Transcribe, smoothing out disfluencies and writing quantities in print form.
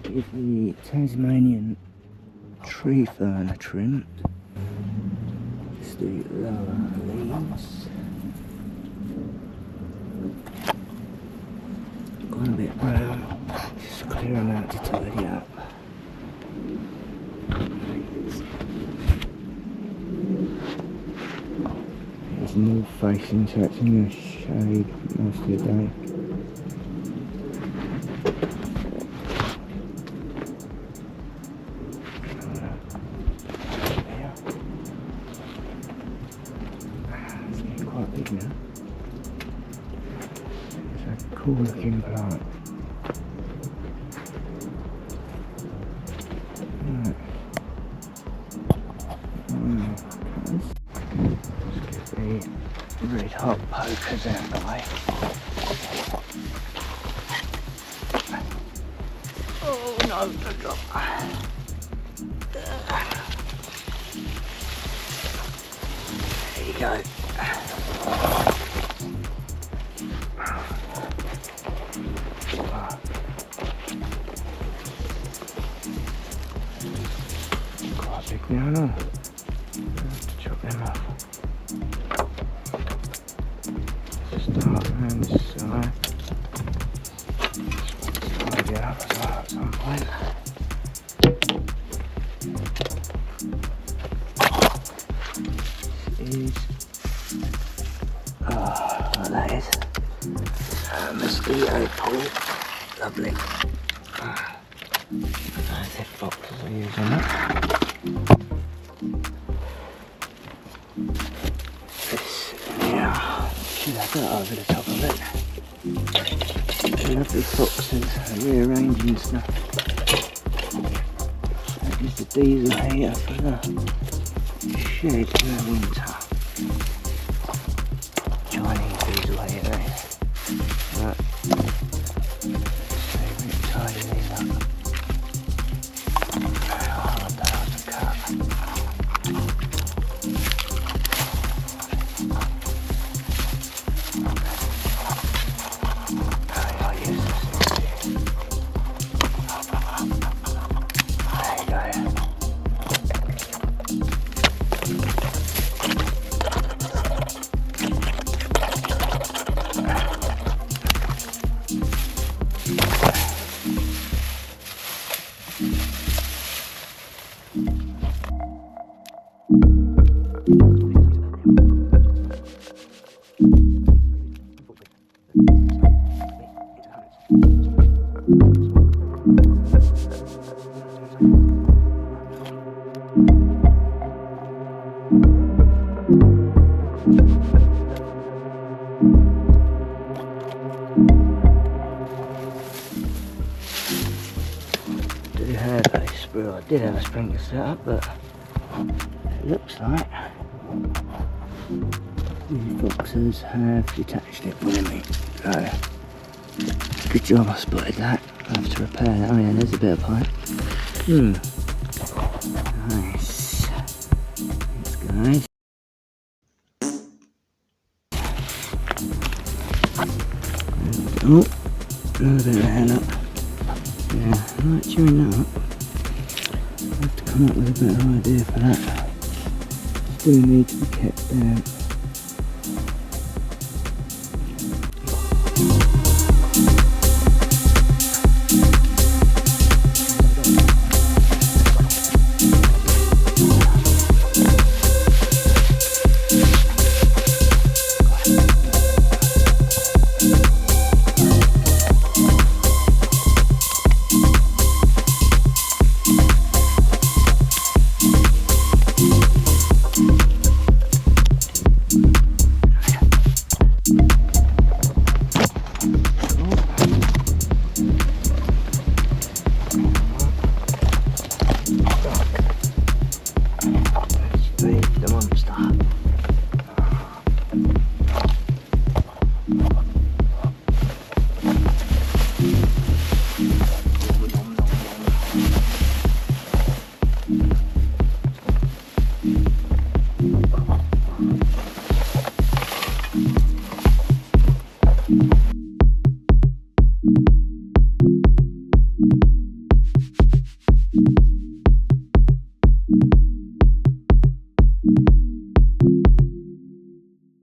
Give the Tasmanian tree fern a trim. Just the lower leaves. Gone a bit brown. Just clear them out to tidy up. It's north facing, so it's in the shade most of the day. It's getting quite big now. It's a cool looking plant. Let's get the red hot pokers out of the way. Oh no, don't drop. There you go. Quite big now, no? I have to chop them off. Start around this side. Tidy up as well at some point. What that is. Mosquito pool. Lovely. Those head boxes I use on that. This now should have that over the top of it. Lovely boxes, rearranging stuff. That is the diesel heater for the shed in the winter. Chinese diesel heater. Right. So tidy these up. Hard to cut. I did have a sprinkler set up, but it looks like these boxes have detached it with me. So, good job I spotted that. I have to repair that. Oh yeah, there's a bit of pipe. Nice. Thanks guys. Oh, another bit of a hand up. Yeah, I like chewing that up. I have to come up with a better idea for that. Still need to be kept down.